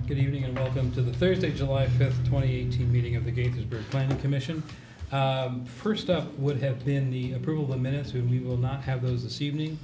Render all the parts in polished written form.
Good evening and welcome to the Thursday, July 5th, 2018 meeting of the Gaithersburg Planning Commission. First up would have been the approval of the minutes, and we will not have those this evening.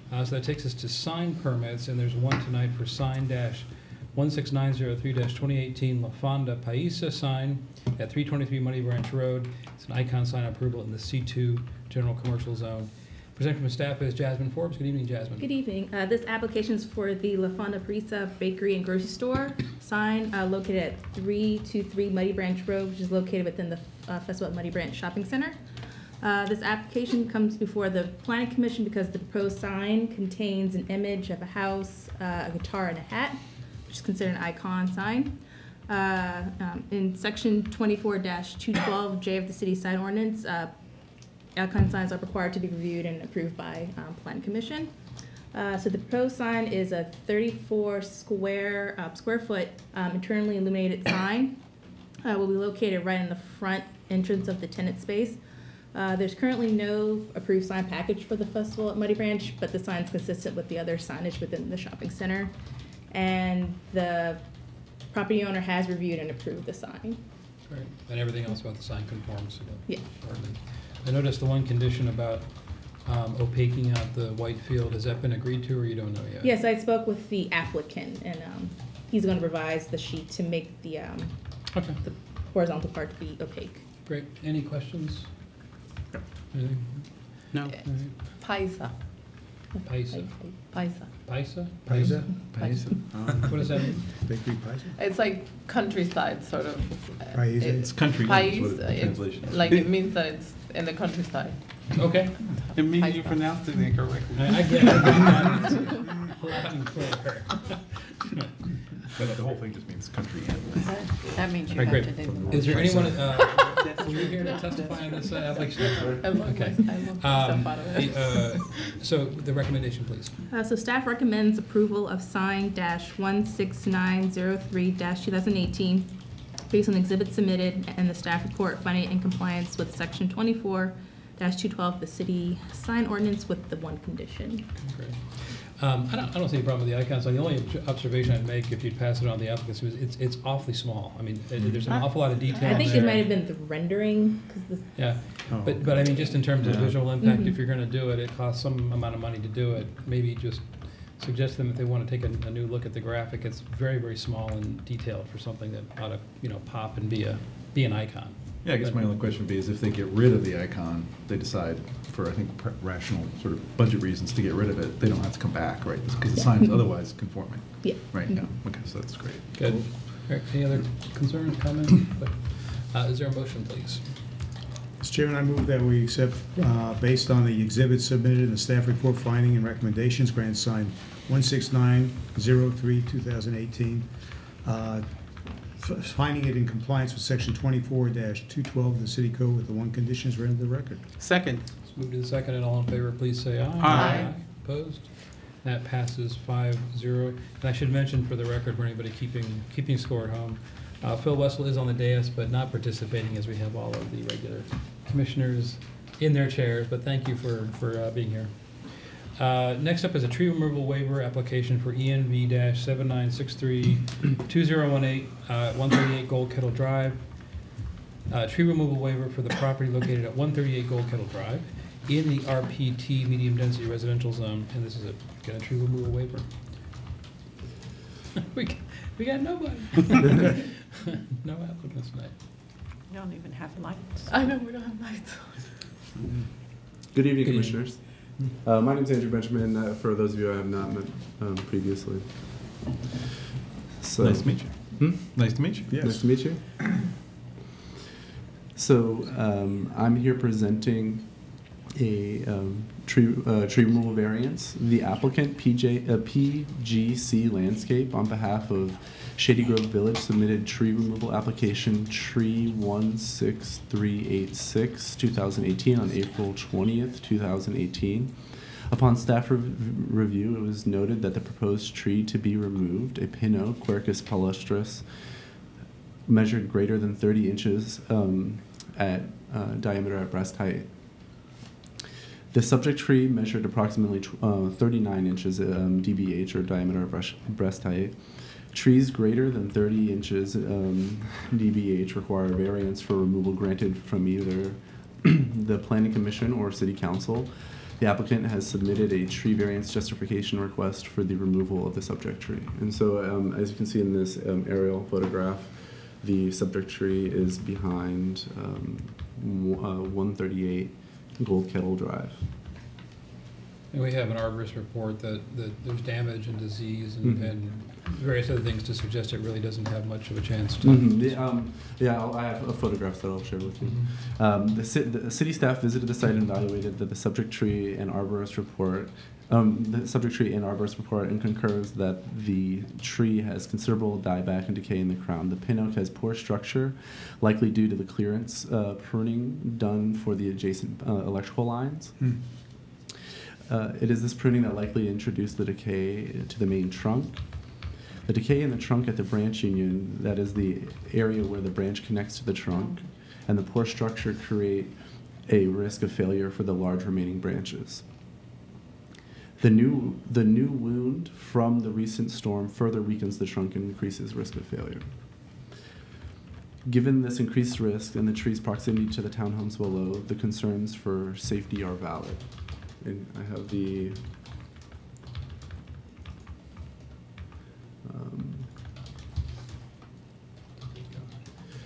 So that takes us to sign permits, and there's one tonight for sign-16903-2018 La Fonda Paisa sign at 323 Muddy Branch Road. It's an icon sign approval in the C2 General Commercial Zone. Presenting from staff is Jasmine Forbes. Good evening, Jasmine. Good evening. This application is for the La Fonda Paisa Bakery and Grocery Store sign located at 323 Muddy Branch Road, which is located within the Festival at Muddy Branch Shopping Center. This application comes before the Planning Commission because the proposed sign contains an image of a house, a guitar, and a hat, which is considered an icon sign. In section 24-212J of the city sign ordinance, icon signs are required to be reviewed and approved by Planning Commission. So the proposed sign is a 34 square foot internally illuminated sign. Will be located right in the front entrance of the tenant space. There's currently no approved sign package for the festival at Muddy Branch, but the sign is consistent with the other signage within the shopping center. And the property owner has reviewed and approved the sign. Great. And everything else about the sign conforms to the ordinance. I noticed the one condition about opaquing out the white field. Has that been agreed to, or you don't know yet? Yes, I spoke with the applicant, and he's going to revise the sheet to make the horizontal part to be opaque. Great. Any questions? Anything? No. Paisa. Paisa. Paisa? Paisa? Paisa. What does that mean? Bakery Paisa? It's like countryside, sort of. Paisa. It's country. Pais, That's what the translation is. like it means that it's in the countryside. Okay. It means you pronounced it incorrectly. I get it. Loud and clear. But the whole thing just means country. That means you All right, have great. to do. Is there anyone, were you here to testify on this application? I love Okay. stuff out of it. So the recommendation, please. So staff recommends approval of sign-16903-2018 based on the exhibit submitted and the staff report finding it in compliance with section 24-212 of the city sign ordinance with the one condition. Great. I don't see any problem with the icon sign. The only observation I'd make, if you'd pass it on the applicants, is it's awfully small. I mean, there's an awful lot of detail. I think there. it might have been the rendering. Yeah, but I mean, just in terms of visual impact, if you're going to do it, it costs some amount of money to do it. Maybe just suggest to them if they want to take a new look at the graphic. It's very, very small and detailed for something that ought to, pop and be an icon. Yeah, I guess my only question would be is if they get rid of the icon, they decide for, I think, rational sort of budget reasons to get rid of it, they don't have to come back, right? Because the sign is otherwise conforming. Yeah. Right, yeah. Okay, so that's great. Good. All right, any other concerns, comments? Is there a motion, please? Mr. Chairman, I move that we accept, based on the exhibits submitted in the staff report finding and recommendations, grant sign 16903-2018, finding it in compliance with section 24-212 of the city code with the one conditions read into the record. Second. Let's move to the second, and all in favor, please say aye. Aye. Opposed? That passes 5-0. And I should mention for the record, for anybody keeping score at home, Phil Wessel is on the dais, but not participating as we have all of the regular commissioners in their chairs. But thank you for being here. Next up is a tree removal waiver application for ENV-7963-2018, 138 Gold Kettle Drive. Tree removal waiver for the property located at 138 Gold Kettle Drive in the RPT medium density residential zone. And this is a tree removal waiver. we got nobody. No applicants tonight. We don't even have lights. I know we don't have lights. Good evening, Commissioners. My name is Andrew Benjamin, for those of you I have not met previously. So, Nice to meet you. Nice to meet you. Yes. Nice to meet you. So I'm here presenting a tree removal variance. The applicant, PGC Landscape, on behalf of Shady Grove Village, submitted tree removal application tree 16386 2018 on April 20th, 2018. Upon staff review, it was noted that the proposed tree to be removed, a Pinot Quercus palustris, measured greater than 30 inches at diameter at breast height. The subject tree measured approximately 39 inches DBH, or diameter of breast height. Trees greater than 30 inches dBH require variance for removal granted from either the Planning Commission or City Council. The applicant has submitted a tree variance justification request for the removal of the subject tree. And so, as you can see in this aerial photograph, the subject tree is behind 138 Gold Kettle Drive. And we have an arborist report that there's damage and disease and various other things to suggest it really doesn't have much of a chance to. I have photographs that I'll share with you. The city staff visited the site and evaluated that the subject tree and arborist report, and concurs that the tree has considerable dieback and decay in the crown. The pin oak has poor structure, likely due to the clearance pruning done for the adjacent electrical lines. It is this pruning that likely introduced the decay to the main trunk. The decay in the trunk at the branch union, that is the area where the branch connects to the trunk, and the poor structure create a risk of failure for the large remaining branches. The new wound from the recent storm further weakens the trunk and increases risk of failure. Given this increased risk and the tree's proximity to the townhomes below, the concerns for safety are valid. And I have the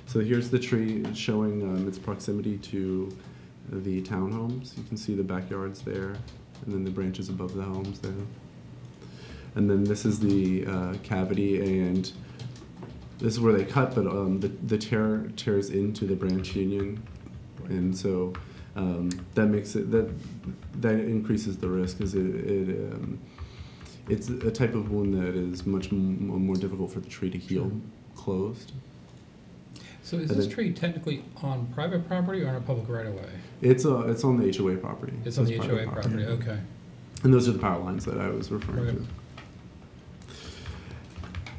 so here's the tree showing its proximity to the townhomes. You can see the backyards there, and then the branches above the homes there. And then this is the cavity, and this is where they cut, but the tears into the branch union, and so that makes it that increases the risk, because it's a type of wound that is much more difficult for the tree to heal closed. So is this tree technically on private property or on a public right-of-way? It's on the HOA property. It's on the HOA property, okay. And those are the power lines that I was referring to.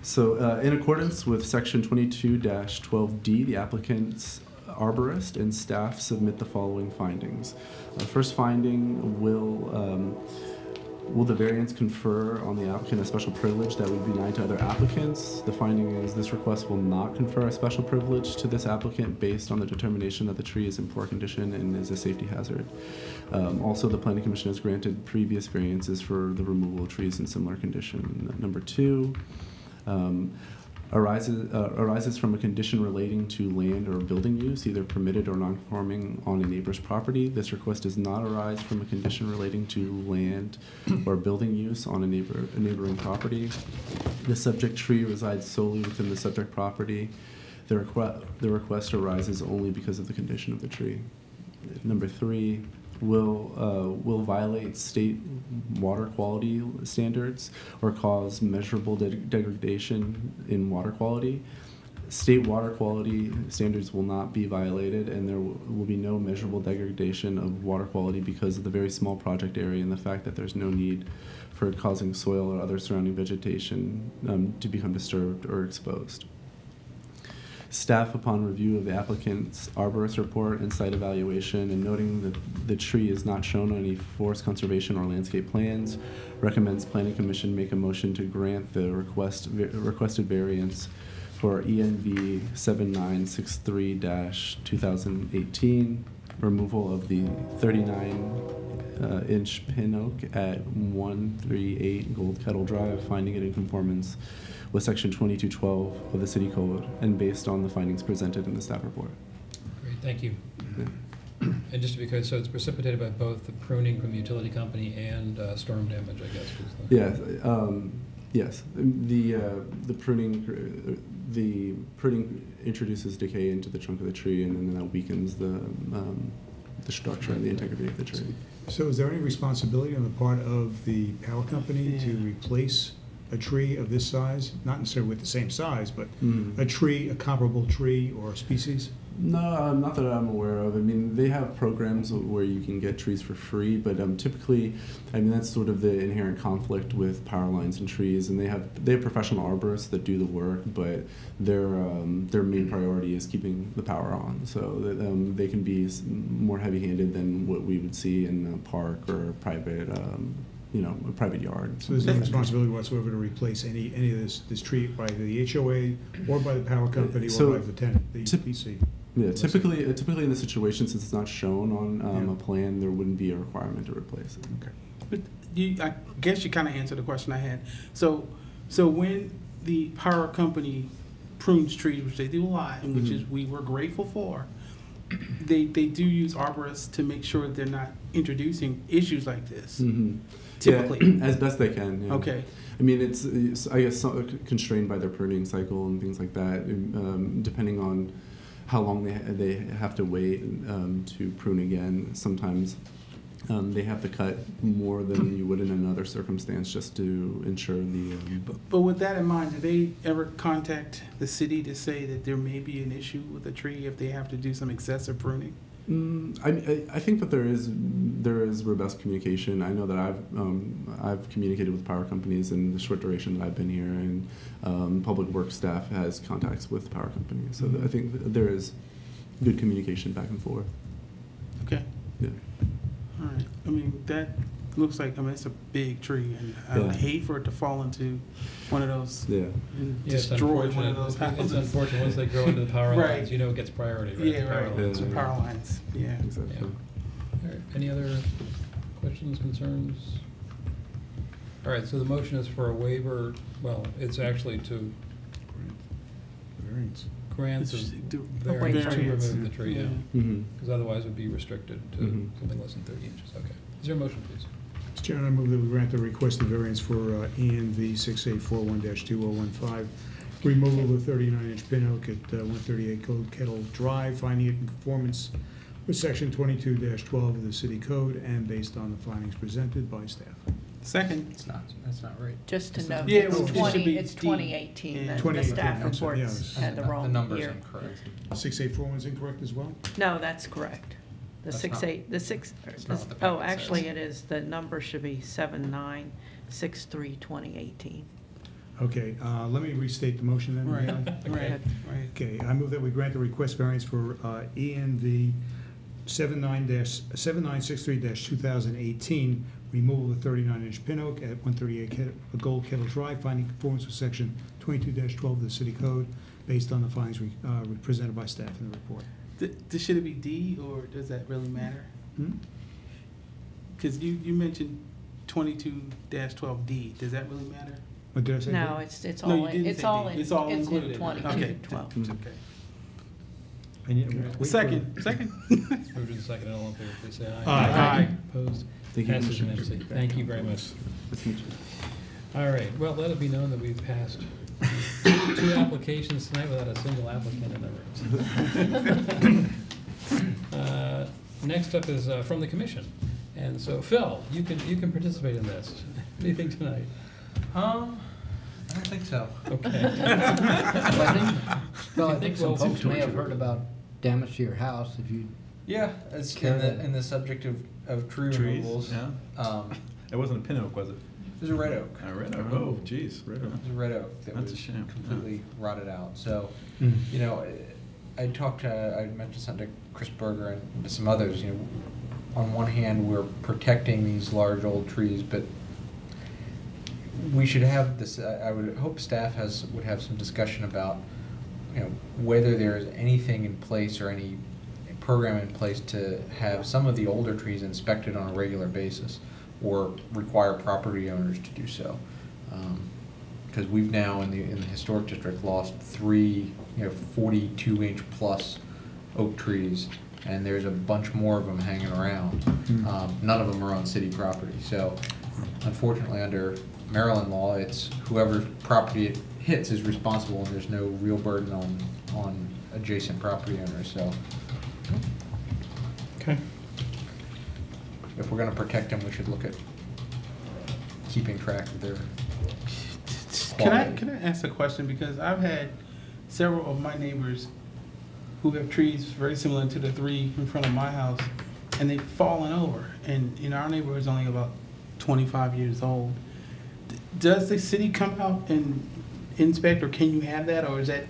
So in accordance with section 22-12D, the applicant's arborist and staff submit the following findings. First finding, will the variance confer on the applicant a special privilege that would be denied to other applicants? The finding is this request will not confer a special privilege to this applicant based on the determination that the tree is in poor condition and is a safety hazard. Also, the Planning Commission has granted previous variances for the removal of trees in similar condition. Number two, arises from a condition relating to land or building use, either permitted or non-conforming on a neighbor's property. This request does not arise from a condition relating to land or building use on a neighboring property. The subject tree resides solely within the subject property. The request arises only because of the condition of the tree. Number three, will violate state water quality standards or cause measurable degradation in water quality. State water quality standards will not be violated, and there will be no measurable degradation of water quality because of the very small project area and the fact that there's no need for causing soil or other surrounding vegetation to become disturbed or exposed. Staff, upon review of the applicant's arborist report and site evaluation and noting that the tree is not shown on any forest conservation or landscape plans, recommends Planning Commission make a motion to grant the requested variance for ENV 7963-2018, removal of the 39-inch pin oak at 138 Gold Kettle Drive, finding it in conformance with section 2212 of the City Code, and based on the findings presented in the staff report. Great, thank you. Yeah. And just to be clear, so it's precipitated by both the pruning from the utility company and storm damage, I guess. Yes. Yes. The pruning introduces decay into the trunk of the tree, and then that weakens the structure and the integrity of the tree. So is there any responsibility on the part of the power company to replace a tree of this size? Not necessarily with the same size, but a comparable tree or species? No, not that I'm aware of. I mean, they have programs where you can get trees for free, but typically, I mean, that's sort of the inherent conflict with power lines and trees. And they have professional arborists that do the work, but their main priority is keeping the power on. So they can be more heavy-handed than what we would see in a park or private a private yard. So there's no responsibility whatsoever to replace any of this tree by the HOA or by the power company So or by the tenant, the PC? Yeah, typically in this situation, since it's not shown on Yeah. a plan, there wouldn't be a requirement to replace it. Okay. But I guess you kind of answered the question I had. So when the power company prunes trees, which they do a lot, and which is we were grateful for, they do use arborists to make sure they're not introducing issues like this. Mm-hmm. Typically. Yeah, as best they can. Yeah. Okay. I mean, it's I guess constrained by their pruning cycle and things like that, depending on how long they have to wait to prune again. Sometimes they have to cut more than you would in another circumstance just to ensure the. But with that in mind, do they ever contact the city to say that there may be an issue with a tree if they have to do some excessive pruning? I think that there is robust communication. I know that I've communicated with power companies in the short duration that I've been here, and public works staff has contacts with power companies. So I think there is good communication back and forth. Okay. Yeah. All right. I mean, that looks like, it's a big tree, and I would Yeah. hate for it to fall into one of those Yeah. and Yeah, it's destroy one of unfortunate. those houses. It's unfortunate, once they grow into the power Right. lines, it gets priority, right? Yeah, The power right. lines. Yeah. Power lines. Yeah. Exactly. Yeah. All right, any other questions, concerns? All right, so the motion is for a waiver, well, it's actually to Variance. grant It's the the variance to variance. remove the tree, yeah. Mm-hmm. Because otherwise it would be restricted to something less than 30 inches, okay. Is there a motion, please? Mr. Chairman, I move that we grant the requested variance for ENV 6841-2015, removal of the 39-inch pin hook at 138 Kettle Drive, finding it in conformance with section 22-12 of the city code and based on the findings presented by staff. Second. That's not right. Just to note, Yeah, it's well, it should be it's D. 2018, Yeah. the 2018, staff I'm sorry, reports yeah, had the The wrong number's year. incorrect. 6841 is incorrect as well? No, that's correct. The That's 6/8, not- the 6, that's not what the oh, packet actually says. it is, the number should be 7963-2018. Okay, let me restate the motion then. Right, Leon. right. Okay, I move that we grant the request variance for ENV 7963-2018, removal of the 39-inch pin oak at 138 Gold Kettle Drive, finding conformance with section 22-12 of the city code, based on the findings presented by staff in the report. Should it be D, or does that really matter? Because you mentioned 22-12D. Does that really matter? What did I say? No, it's No, all you in, didn't it's say all D. in, It's all it's in included. 22-12. Okay. I need- wait for- Second. Moved in second, all in favor, please say aye. Aye. Opposed? Thank you, Passes Commissioner. unanimously. Thank you very much. Nice to meet you. All right, well, let it be known that we've passed two applications tonight without a single applicant in the room. Next up is from the commission. And so, Phil, you can participate in this. Anything tonight? I don't think so. Okay. Well, I think some Well, folks may have heard about damage to your house if you, Yeah, it's Care that- in the subject of tree Trees, removals. yeah. Um, It wasn't a pin oak, was it? There's a red oak. I read it. Oh, geez. Red oak. There's a red oak that That's a was shame. completely rotted out. So, Mm. I mentioned something to Chris Berger and to some others. On one hand, we're protecting these large old trees, but we should have this. I would hope staff would have some discussion about, whether there is anything in place or any program in place to have some of the older trees inspected on a regular basis, or require property owners to do so. Because we've now in the historic district lost 3 42-inch plus oak trees, and there's a bunch more of them hanging around. None of them are on city property. So unfortunately, under Maryland law, it's whoever property it hits is responsible, and there's no real burden on adjacent property owners. So Okay. if we're going to protect them, we should look at keeping track of their quality. Can I ask a question? Because I've had several of my neighbors who have trees very similar to the 3 in front of my house, and they've fallen over. And our neighborhood is only about 25 years old. Does the city come out and inspect, or can you have that, or is that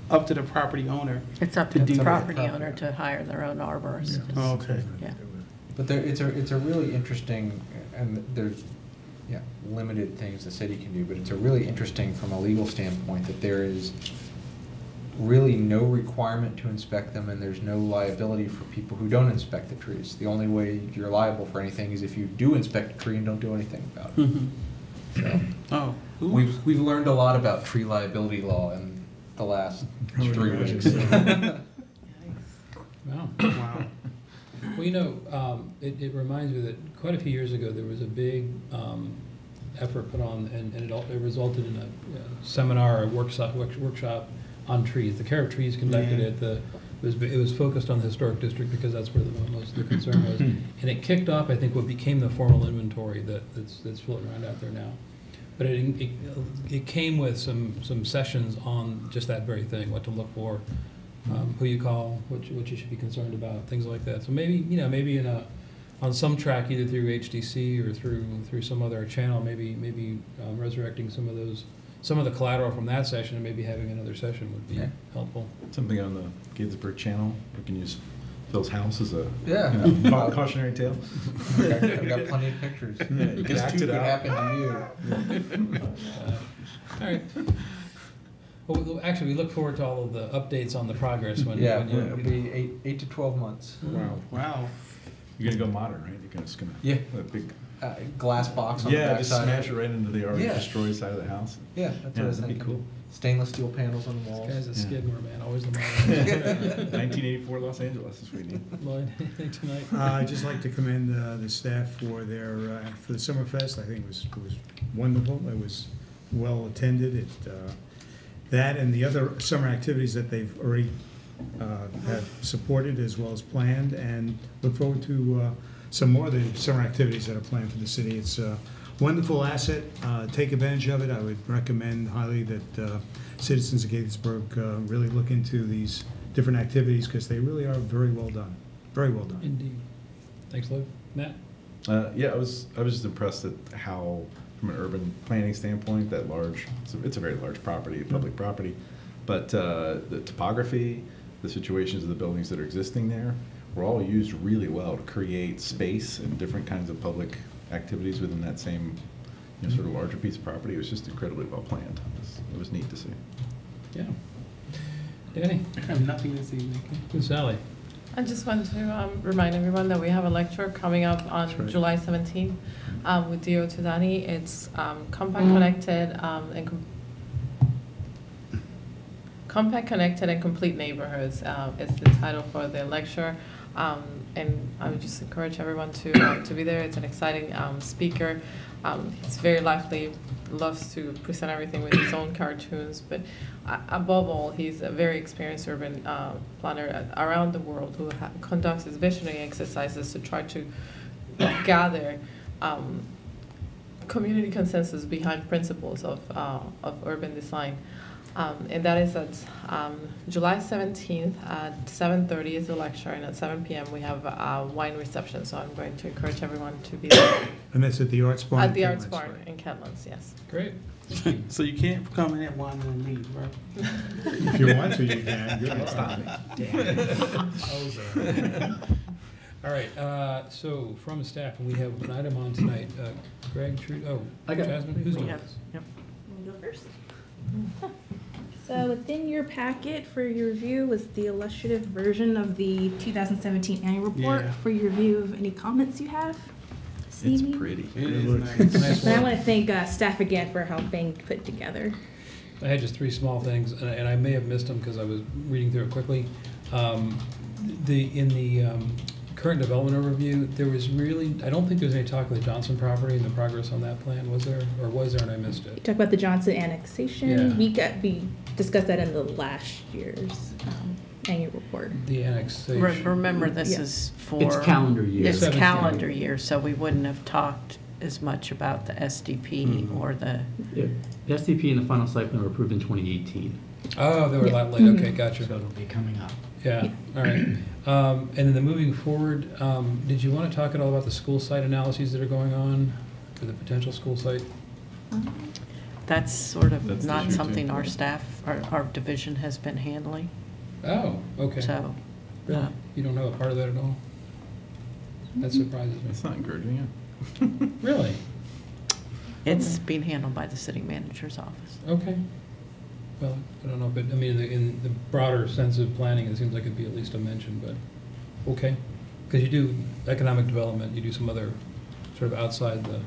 up to the property owner? It's up To to do the that. property owner to hire their own arborist. Oh, okay. Yeah. But it's a really interesting, and there's limited things the city can do, but it's a really interesting from a legal standpoint that there is really no requirement to inspect them, and there's no liability for people who don't inspect the trees. The only way you're liable for anything is if you do inspect a tree and don't do anything about it. So, Oh. we've learned a lot about tree liability law in the last 3 weeks. Wow. Wow. Well, you know, it reminds me that quite a few years ago, there was a big effort put on, and it resulted in a seminar, a workshop on trees. The Care of Trees conducted Yeah. it was focused on the historic district because that's where most of the concern was. And it kicked off, I think, what became the formal inventory that's floating around out there now. But it came with some sessions on just that very thing, what to look for, who you call, what you should be concerned about, things like that. So maybe on some track, either through HDC or through some other channel, maybe resurrecting some of the collateral from that session and maybe having another session would be helpful. Something on the Gaithersburg channel, we can use Phil's house as a cautionary tale. I've got plenty of pictures. You can This act too it could out. happen to you. All right. Well, actually, we look forward to all of the updates on the progress when It'll be 8 to 12 months. Wow. Wow. You're gonna go modern, right? You're just gonna a big Glass box on the just backside. smash it right into the already Yeah. destroyed side of the house. Yeah, that's what I was that'd be thinking. cool. Stainless steel panels on the walls. This guy's a Skidmore man, always the man. 1984 Los Angeles is what we need. Lloyd, anything tonight? I'd just like to commend the staff for their for the Summerfest. I think it was wonderful. It was well attended. That and the other summer activities that they've already have supported as well as planned, and look forward to some more of the summer activities that are planned for the city. It's a wonderful asset. Take advantage of it. I would recommend highly that citizens of Gaithersburg really look into these different activities because they really are very well done. Very well done. Indeed. Thanks, Lloyd. Matt? I was just impressed at how, from an urban planning standpoint, that it's a very large property, public property, but the topography, the situations of the buildings that are existing there, were all used really well to create space and different kinds of public activities within that same sort of larger piece of property. It was just incredibly well planned. It was neat to see. Yeah. Danny? I have nothing this evening. Good, Sally? I just want to remind everyone that we have a lecture coming up on July 17th with Dio Tudani. It's Compact Connected and Complete Neighborhoods is the title for the lecture. And I would just encourage everyone to be there. It's an exciting speaker. He's very lively, loves to present everything with his own cartoons, but above all, he's a very experienced urban planner around the world who conducts his visionary exercises to try to gather community consensus behind principles of urban design. And that is at July 17th at 7:30 is the lecture, and at 7 p.m. we have a wine reception. So I'm going to encourage everyone to be there. And that's at the Arts Barn? At the Arts Barn in Kettlins, yes. Great. So you can't come in at one and leave, right? If you want to, you can. Good. Stop it. All right, so from staff, we have an item on tonight. Greg, Jasmine, who's doing this? Want to go first? So within your packet for your review was the illustrative version of the 2017 annual report for your review of any comments you have. It's pretty. It is nice. But I want to thank staff again for helping put it together. I had just 3 small things, and I may have missed them because I was reading through it quickly. In the current development overview, there was really, I don't think there was any talk of the Johnson property and the progress on that plan, was there? Or was there and I missed You it? talked about the Johnson annexation. Yeah. We discussed that in the last year's annual report. The annexation. Remember, this is for... It's calendar year. It's 17. calendar year, so we wouldn't have talked as much about the SDP or the... The SDP and the final site plan were approved in 2018. Oh, they were a lot late. Okay, gotcha. So it'll be coming up. Yeah, all right. And then the moving forward, did you want to talk at all about the school site analyses that are going on for the potential school site? That's sort of That's the not issue, something too. our staff, our division has been handling, Oh, okay. so... Really? You don't know a part of that at all? That surprises me. It's not encouraging, Really? It's being handled by the city manager's office. Okay. Well, I don't know, but I mean, in the broader sense of planning, it seems like it'd be at least a mention, but, okay. Because you do economic development, you do some other sort of outside the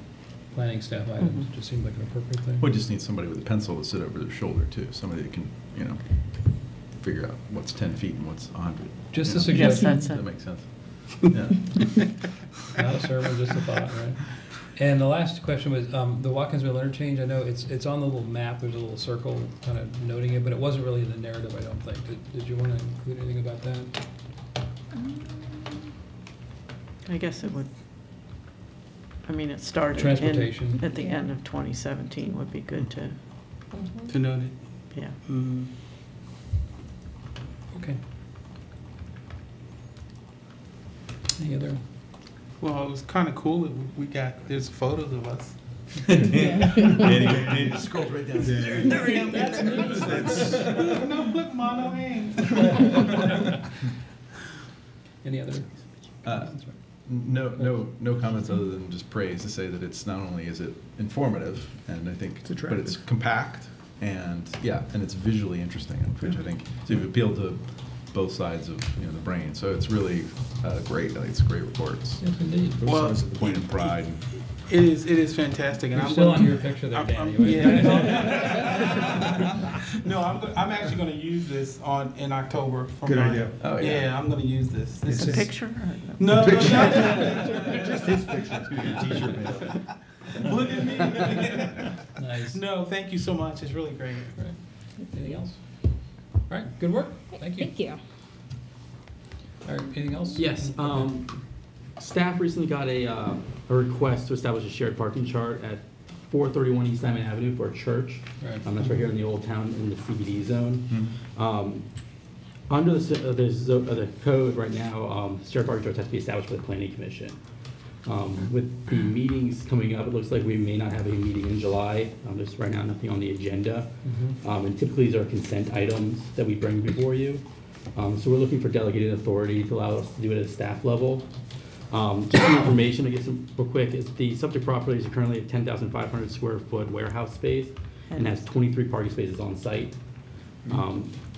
planning staff items. It just seemed like an appropriate thing. We just need somebody with a pencil to sit over their shoulder too, somebody that can, figure out what's 10 feet and what's 100. Just a You know? suggestion. Yes, that's That it. makes sense. Yeah. Not a sermon, just a thought, right? And the last question was, the Watkinsville interchange, I know it's on the little map, there's a little circle kind of noting it, but it wasn't really in the narrative, I don't think. Did you want to include anything about that? I guess it would, I mean, it started Transportation. at the end of 2017 would be good To note it. yeah. Okay. Any other? Well, it was kind of cool that we got, there's photos of us. Andy scrolls right down. There I am, that's me. No, look, Ma, no hands. Any other? No comments other than just praise to say that it's not only is it informative, and I think, It's but attractive. it's compact, and and it's visually interesting, which I think so you've appealed to both sides of the brain. So it's really great. I think it's a great report. It's Yes, indeed. both Well, sides of the point of pride. It is fantastic. And You're I'm still gonna- on your picture there, Danny. Yeah. No, I'm actually going to use this in October. For Good my- idea. Oh, yeah. Yeah, I'm going to use this. It's a It's- picture? No, no, Just no. his picture. T-shirt made up. Look at me. Nice. No, thank you so much. It's really great. Right. Anything else? All right, good work. Thank you. Thank you. All right, anything else? Yes, staff recently got a request to establish a shared parking chart at 431 East Diamond Avenue for a church. Right. That's right here in the Old Town in the CBD zone. Mhm. Under the code right now, shared parking charts have to be established by the planning commission. With the meetings coming up, it looks like we may not have a meeting in July. There's right now nothing on the agenda. And typically these are consent items that we bring before you. So we're looking for delegated authority to allow us to do it at a staff level. Just some information, I guess, real quick, is the subject property is currently a 10,500 square foot warehouse space and has 23 parking spaces on site.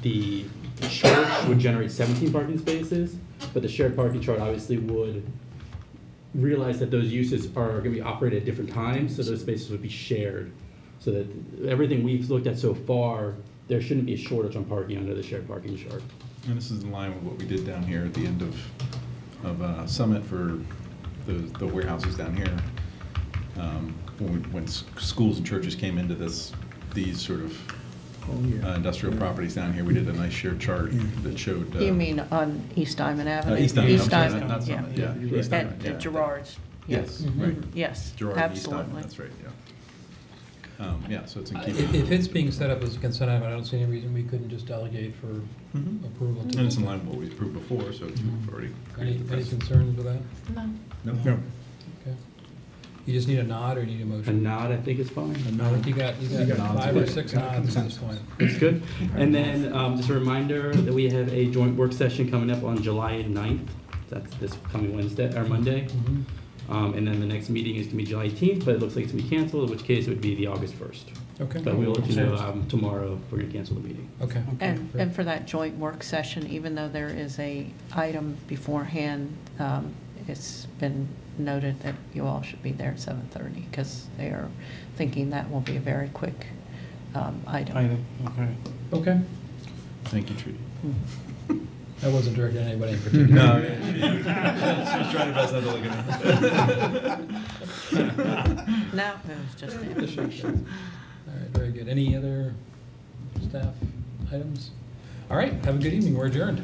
The church would generate 17 parking spaces, but the shared parking chart obviously would realize that those uses are going to be operated at different times, so those spaces would be shared. So that everything we've looked at so far, there shouldn't be a shortage on parking under the shared parking chart. And this is in line with what we did down here at the end of Summit for the warehouses down here. When schools and churches came into these sort of industrial properties down here, we did a nice shared chart that showed. You mean on East Diamond Avenue? East Diamond, East I'm sorry, Diamond, not yeah. Summit, yeah. East At Diamond, yeah. at Gerard's. Yes, right. Yes, Gerard and East Diamond, absolutely. that's right, yeah. So it's in If keeping. it's being set up as a consent item, I don't see any reason we couldn't just delegate for Mhm. approval. And it's in line with what we approved before, so it's already. Any created the precedent. concerns with that? No. No? No. Okay. You just need a nod or you need a A motion? nod, I think, is fine. I think you got You got 5 nods. or 6 nods at this point. That's good. And then just a reminder that we have a joint work session coming up on July 9th. That's this coming Wednesday, or Monday. Mhm. And then the next meeting is going to be July 18th, but it looks like it's going to be canceled, in which case it would be the August 1st. Okay. But we'll let you know tomorrow if we're going to cancel the meeting. Okay. And for that joint work session, even though there is a item beforehand, it's been noted that you all should be there at 7:30 because they are thinking that will be a very quick item. Okay. Okay. Thank you, Trudy. That wasn't directed at anybody in particular. No, she's trying her best not to look at me. No, it was just the information. All right, very good. Any other staff items? All right, have a good evening. We're adjourned.